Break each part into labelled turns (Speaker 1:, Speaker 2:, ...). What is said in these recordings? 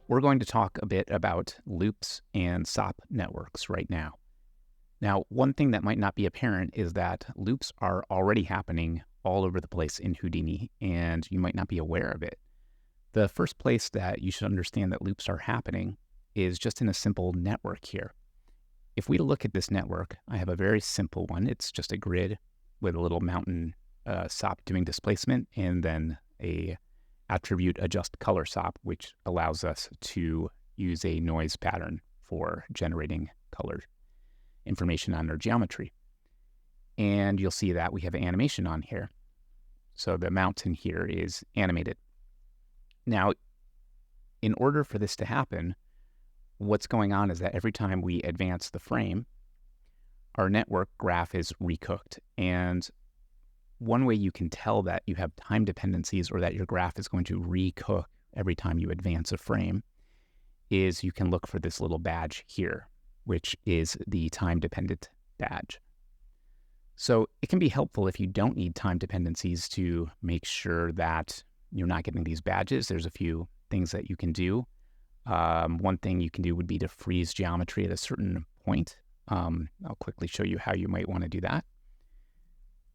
Speaker 1: We're going to talk a bit about loops and SOP networks right now. Now, one thing that might not be apparent is that loops are already happening all over the place in Houdini, and you might not be aware of it. The first place that you should understand that loops are happening is just in a simple network here. If we look at this network, I have a very simple one. It's just a grid with a little mountain SOP doing displacement, and then a attribute adjust color SOP, which allows us to use a noise pattern for generating color information on our geometry. And you'll see that we have animation on here. So the mountain here is animated. Now, in order for this to happen, what's going on is that every time we advance the frame, our network graph is recooked. And one way you can tell that you have time dependencies or that your graph is going to recook every time you advance a frame is you can look for this little badge here, which is the time-dependent badge. So it can be helpful if you don't need time dependencies to make sure that you're not getting these badges. There's a few things that you can do. One thing you can do would be to freeze geometry at a certain point. I'll quickly show you how you might want to do that.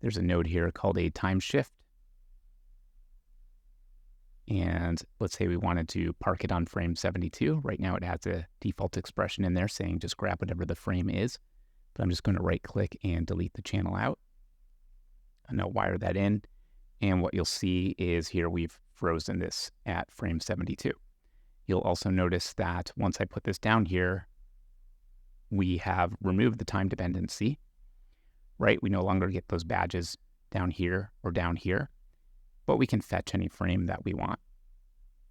Speaker 1: There's a node here called a time shift. And let's say we wanted to park it on frame 72. Right now it has a default expression in there saying just grab whatever the frame is. But I'm just going to right click and delete the channel out. And I'll wire that in. And what you'll see is here we've frozen this at frame 72. You'll also notice that once I put this down here, we have removed the time dependency, right? We no longer get those badges down here or down here, but we can fetch any frame that we want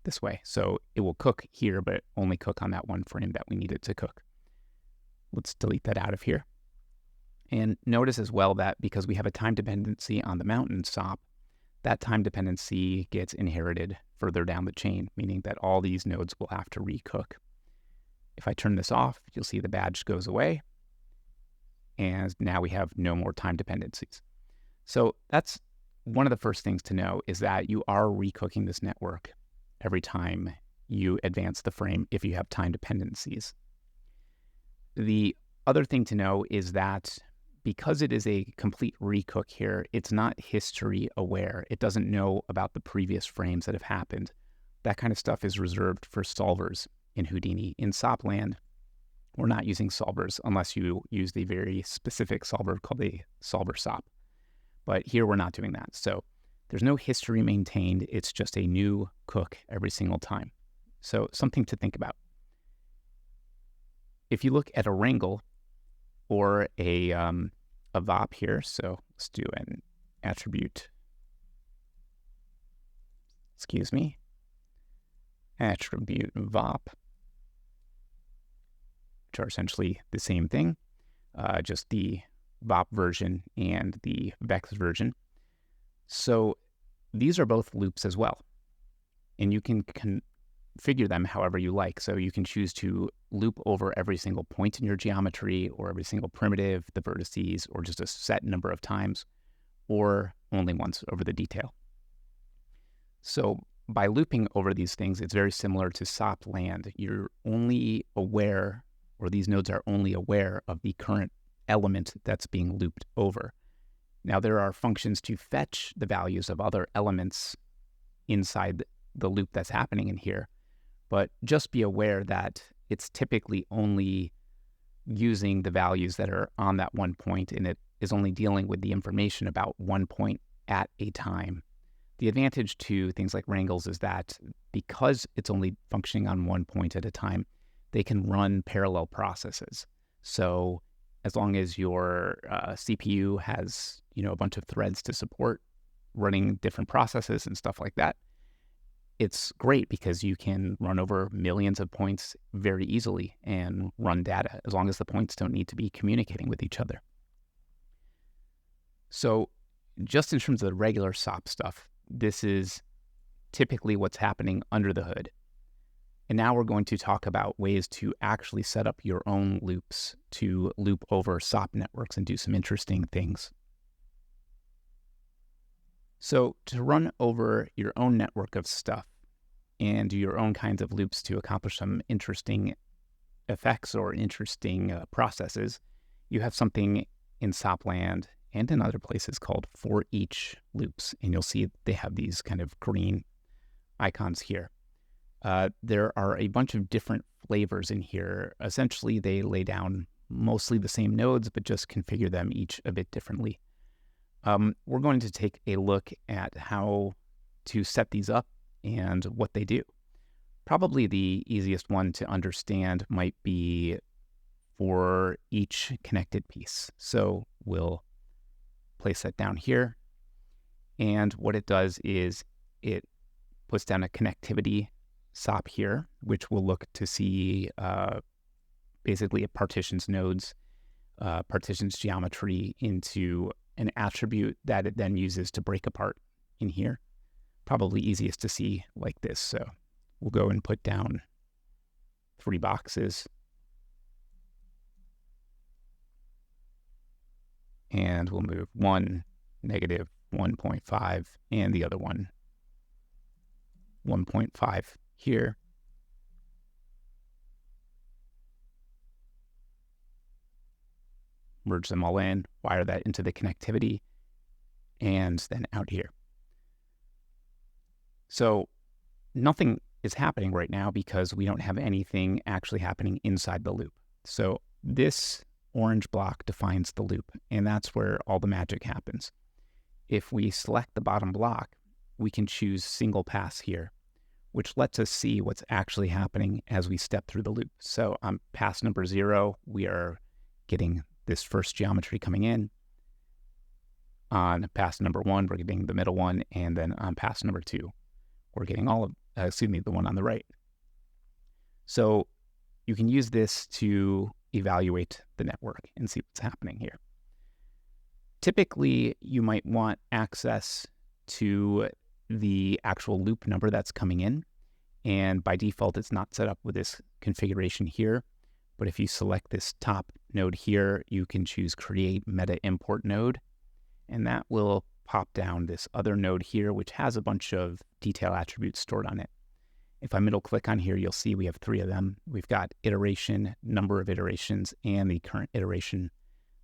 Speaker 1: this way. So it will cook here, but only cook on that one frame that we need it to cook. Let's delete that out of here. And notice as well that because we have a time dependency on the mountain SOP, that time dependency gets inherited further down the chain, meaning that all these nodes will have to recook. If I turn this off, you'll see the badge goes away. And now we have no more time dependencies. So that's one of the first things to know is that you are recooking this network every time you advance the frame if you have time dependencies. The other thing to know is that because it is a complete recook here, it's not history aware. It doesn't know about the previous frames that have happened. That kind of stuff is reserved for solvers in Houdini. In SOP land, we're not using solvers unless you use the very specific solver called a solver SOP. But here we're not doing that. So there's no history maintained. It's just a new cook every single time. So something to think about. If you look at a wrangle or a VOP here, so let's do an attribute, attribute VOP, which are essentially the same thing, just the VOP version and the VEX version. So these are both loops as well, and you can configure them however you like. So you can choose to loop over every single point in your geometry or every single primitive, the vertices, or just a set number of times, or only once over the detail. So by looping over these things, it's very similar to SOP land. You're only aware, or these nodes are only aware of the current element that's being looped over. Now there are functions to fetch the values of other elements inside the loop that's happening in here, but just be aware that it's typically only using the values that are on that one point, and it is only dealing with the information about one point at a time. The advantage to things like wrangles is that because it's only functioning on one point at a time, they can run parallel processes. So as long as your CPU has, a bunch of threads to support running different processes and stuff like that, it's great because you can run over millions of points very easily and run data as long as the points don't need to be communicating with each other. So just in terms of the regular SOP stuff, this is typically what's happening under the hood. And now we're going to talk about ways to actually set up your own loops to loop over SOP networks and do some interesting things. So to run over your own network of stuff and do your own kinds of loops to accomplish some interesting effects or interesting processes, you have something in SOPLand and in other places called for each loops. And you'll see they have these kind of green icons here. There are a bunch of different flavors in here. Essentially, they lay down mostly the same nodes, but just configure them each a bit differently. We're going to take a look at how to set these up and what they do. Probably the easiest one to understand might be for each connected piece. So we'll place that down here. And what it does is it puts down a connectivity SOP here, which will look to see basically it partitions nodes, partitions geometry into an attribute that it then uses to break apart in here. Probably easiest to see like this. So we'll go and put down 3 boxes. And we'll move one negative 1.5 and the other one 1.5 here. Merge them all in, wire that into the connectivity, and then out here. So nothing is happening right now because we don't have anything actually happening inside the loop. So this orange block defines the loop, and that's where all the magic happens. If we select the bottom block, we can choose single pass here, which lets us see what's actually happening as we step through the loop. So on pass number 0, we are getting this first geometry coming in. On pass number 1, we're getting the middle one, and then on pass number 2, we're getting all of, the one on the right. So you can use this to evaluate the network and see what's happening here. Typically, you might want access to the actual loop number that's coming in. And by default, it's not set up with this configuration here. But if you select this top node here, you can choose create meta import node. And that will pop down this other node here, which has a bunch of detail attributes stored on it. If I middle click on here, you'll see we have 3 of them. We've got iteration, number of iterations, and the current iteration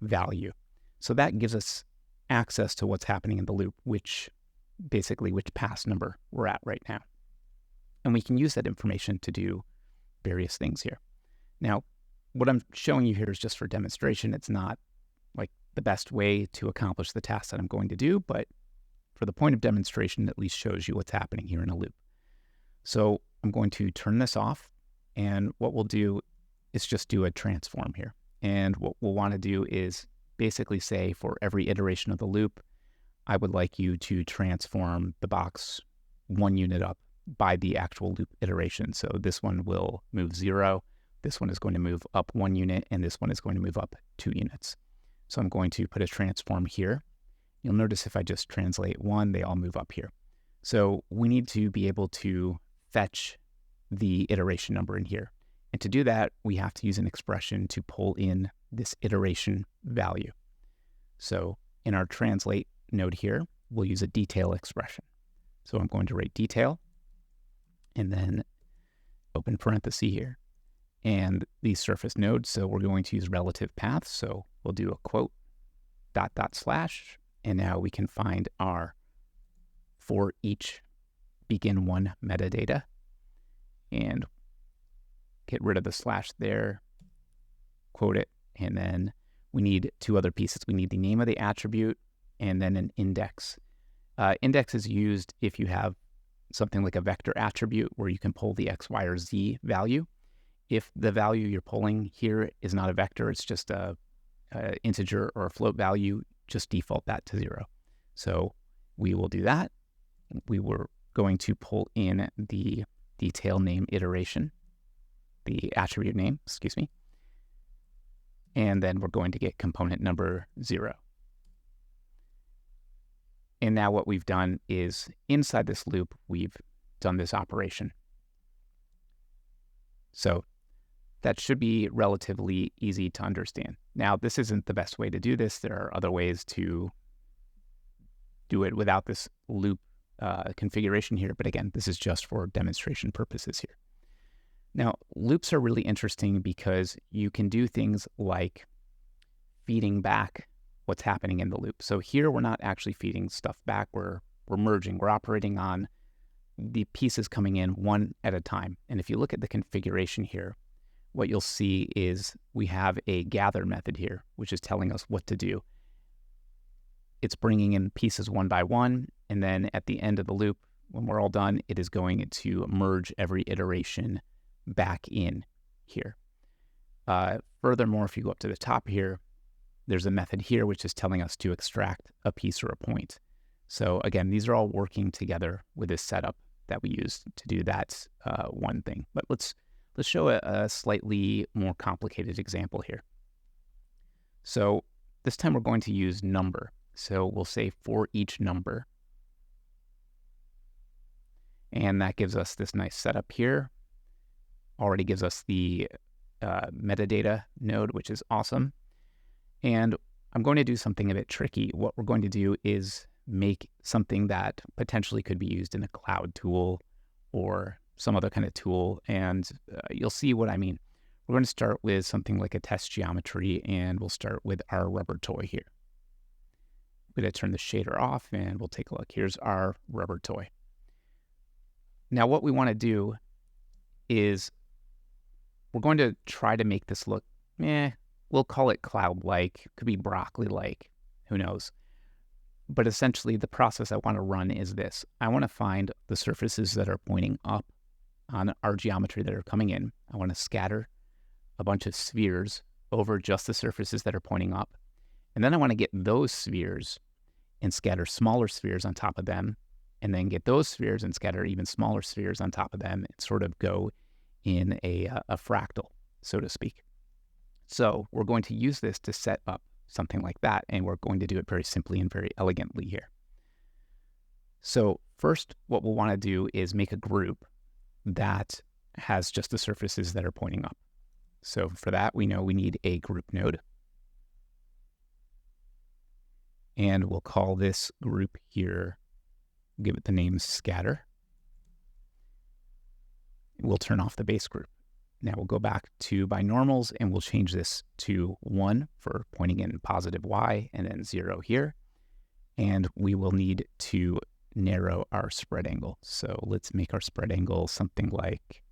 Speaker 1: value. So that gives us access to what's happening in the loop, which pass number we're at right now. And we can use that information to do various things here. Now, what I'm showing you here is just for demonstration. It's not like the best way to accomplish the task that I'm going to do, but for the point of demonstration, it at least shows you what's happening here in a loop. So I'm going to turn this off, and what we'll do is just do a transform here. And what we'll want to do is basically say for every iteration of the loop, I would like you to transform the box 1 unit up by the actual loop iteration. So this one will move 0, this one is going to move up 1 unit, and this one is going to move up 2 units. So I'm going to put a transform here. You'll notice if I just translate 1, they all move up here. So we need to be able to fetch the iteration number in here. And to do that, we have to use an expression to pull in this iteration value. So in our translate node here, we'll use a detail expression. So I'm going to write detail and then open parenthesis here. And these surface nodes, so we're going to use relative paths. So we'll do a quote, ... and now we can find our for each begin 1 metadata and get rid of the slash there, quote it, and then we need 2 other pieces. We need the name of the attribute and then an index. Index is used if you have something like a vector attribute where you can pull the x, y, or z value. If the value you're pulling here is not a vector, it's just a integer or a float value, just default that to 0. So we will do that. We were going to pull in the detail name iteration, the attribute name, excuse me. And then we're going to get component number 0. And now what we've done is inside this loop, we've done this operation. So that should be relatively easy to understand. Now, this isn't the best way to do this. There are other ways to do it without this loop configuration here, but again, this is just for demonstration purposes here. Now, loops are really interesting because you can do things like feeding back what's happening in the loop. So here we're not actually feeding stuff back, we're merging, we're operating on the pieces coming in one at a time. And if you look at the configuration here, what you'll see is we have a gather method here, which is telling us what to do. It's bringing in pieces one by one, and then at the end of the loop, when we're all done, it is going to merge every iteration back in here. Furthermore, if you go up to the top here, there's a method here which is telling us to extract a piece or a point. So again, these are all working together with this setup that we use to do that one thing. But let's show a slightly more complicated example here. So this time we're going to use number. So we'll say for each number. And that gives us this nice setup here. Already gives us the metadata node, which is awesome. And I'm going to do something a bit tricky. What we're going to do is make something that potentially could be used in a cloud tool or some other kind of tool. And you'll see what I mean. We're going to start with something like a test geometry, and we'll start with our rubber toy here. I'm going to turn the shader off and we'll take a look. Here's our rubber toy. Now what we want to do is we're going to try to make this look, we'll call it cloud-like, could be broccoli-like, who knows. But essentially the process I want to run is this. I want to find the surfaces that are pointing up on our geometry that are coming in. I want to scatter a bunch of spheres over just the surfaces that are pointing up. And then I want to get those spheres and scatter smaller spheres on top of them, and then get those spheres and scatter even smaller spheres on top of them, and sort of go in a fractal, so to speak. So we're going to use this to set up something like that, and we're going to do it very simply and very elegantly here. So first, what we'll want to do is make a group that has just the surfaces that are pointing up. So for that, we know we need a group node. And we'll call this group here, give it the name scatter. We'll turn off the base group. Now we'll go back to binormals and we'll change this to 1 for pointing in positive y, and then 0 here. And we will need to narrow our spread angle. So let's make our spread angle something like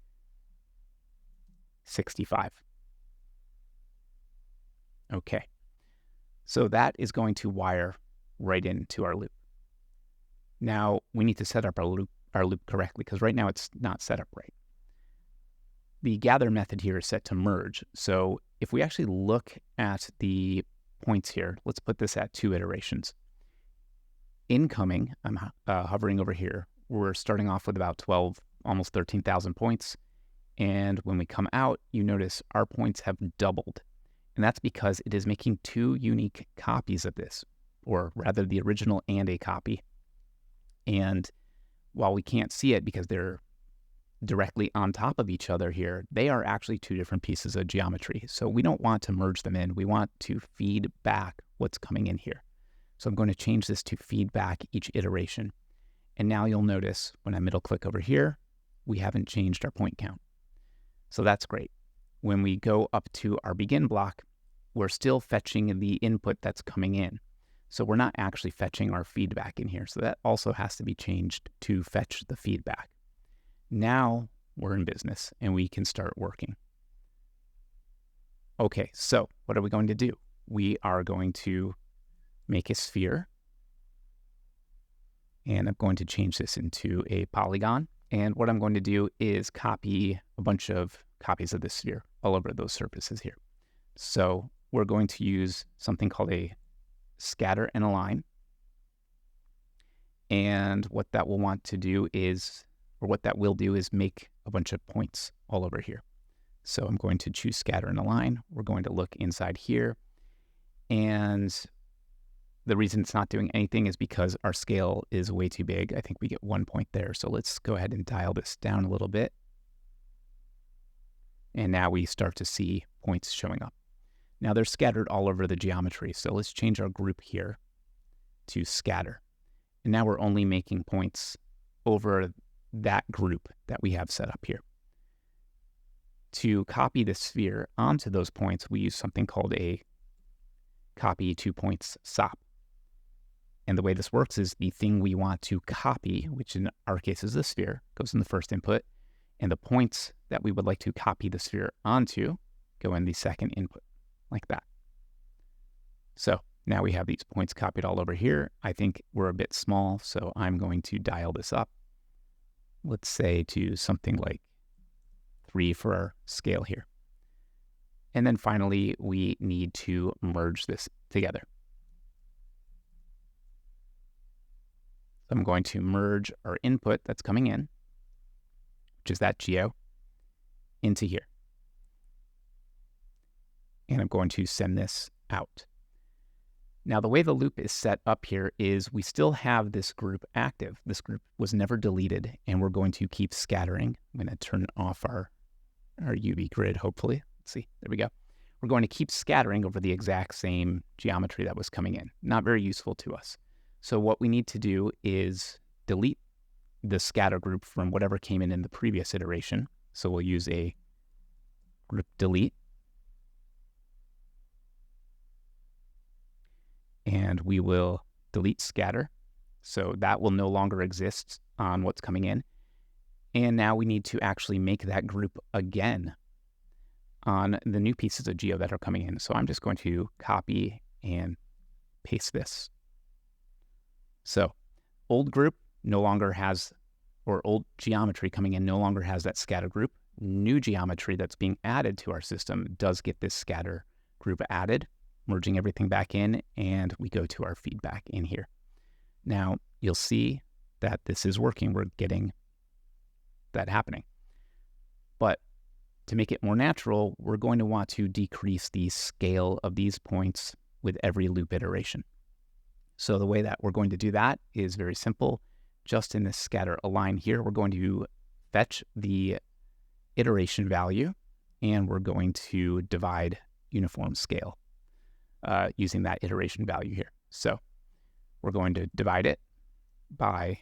Speaker 1: 65. Okay. So that is going to wire right into our loop. Now we need to set up our loop correctly, because right now it's not set up right. The gather method here is set to merge. So if we actually look at the points here, let's put this at 2 iterations. Incoming, I'm hovering over here. We're starting off with about 12, almost 13,000 points. And when we come out, you notice our points have doubled. And that's because it is making 2 unique copies of this, or rather the original and a copy. And while we can't see it because they're directly on top of each other here, they are actually 2 different pieces of geometry. So we don't want to merge them in. We want to feed back what's coming in here. So I'm going to change this to feed back each iteration. And now you'll notice when I middle click over here, we haven't changed our point count. So that's great. When we go up to our begin block, we're still fetching the input that's coming in. So we're not actually fetching our feedback in here. So that also has to be changed to fetch the feedback. Now we're in business and we can start working. Okay, so what are we going to do? We are going to make a sphere. And I'm going to change this into a polygon. And what I'm going to do is copy a bunch of copies of this sphere all over those surfaces here. So we're going to use something called a scatter and align. And what that will want to do is, or what that will do is make a bunch of points all over here. So I'm going to choose scatter and align. We're going to look inside here. And the reason it's not doing anything is because our scale is way too big. I think we get 1 point there. So let's go ahead and dial this down a little bit. And now we start to see points showing up. Now they're scattered all over the geometry. So let's change our group here to scatter. And now we're only making points over that group that we have set up here. To copy the sphere onto those points, we use something called a copy 2 points SOP. And the way this works is the thing we want to copy, which in our case is the sphere, goes in the first input, and the points that we would like to copy the sphere onto go in the second input, like that. So now we have these points copied all over here. I think we're a bit small, so I'm going to dial this up. Let's say to something like 3 for our scale here. And then finally, we need to merge this together. So I'm going to merge our input that's coming in, which is that geo, into here. And I'm going to send this out. Now, the way the loop is set up here is we still have this group active. This group was never deleted, and we're going to keep scattering. I'm going to turn off our UV grid, hopefully. Let's see. There we go. We're going to keep scattering over the exact same geometry that was coming in. Not very useful to us. So what we need to do is delete the scatter group from whatever came in the previous iteration. So we'll use a group delete. And we will delete scatter. So that will no longer exist on what's coming in. And now we need to actually make that group again on the new pieces of geo that are coming in. So I'm just going to copy and paste this. So old group no longer has, or old geometry coming in no longer has that scatter group. New geometry that's being added to our system does get this scatter group added, merging everything back in, and we go to our feedback in here. Now you'll see that this is working. We're getting that happening. But to make it more natural, we're going to want to decrease the scale of these points with every loop iteration. So the way that we're going to do that is very simple. Just in this scatter align here, we're going to fetch the iteration value, and we're going to divide uniform scale using that iteration value here. So we're going to divide it by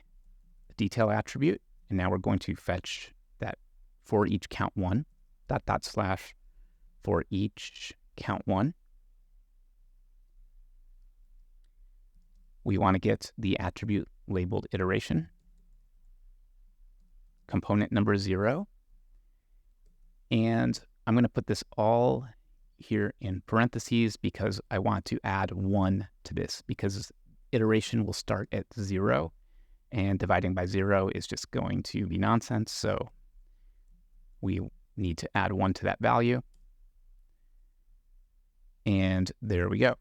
Speaker 1: the detail attribute, and now we're going to fetch that for each count 1, // for each count 1. We want to get the attribute labeled iteration, component number 0, and I'm going to put this all here in parentheses because I want to add 1 to this, because iteration will start at 0 and dividing by 0 is just going to be nonsense. So we need to add 1 to that value. And there we go.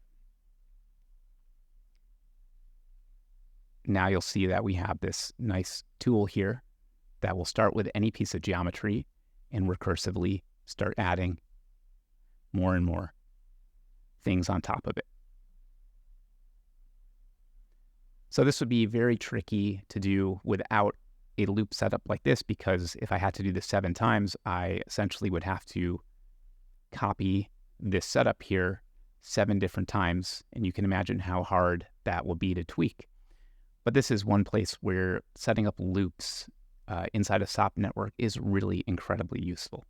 Speaker 1: Now you'll see that we have this nice tool here that will start with any piece of geometry and recursively start adding more and more things on top of it. So this would be very tricky to do without a loop setup like this, because if I had to do this 7 times, I essentially would have to copy this setup here 7 different times, and you can imagine how hard that will be to tweak. But this is one place where setting up loops inside a SOP network is really incredibly useful.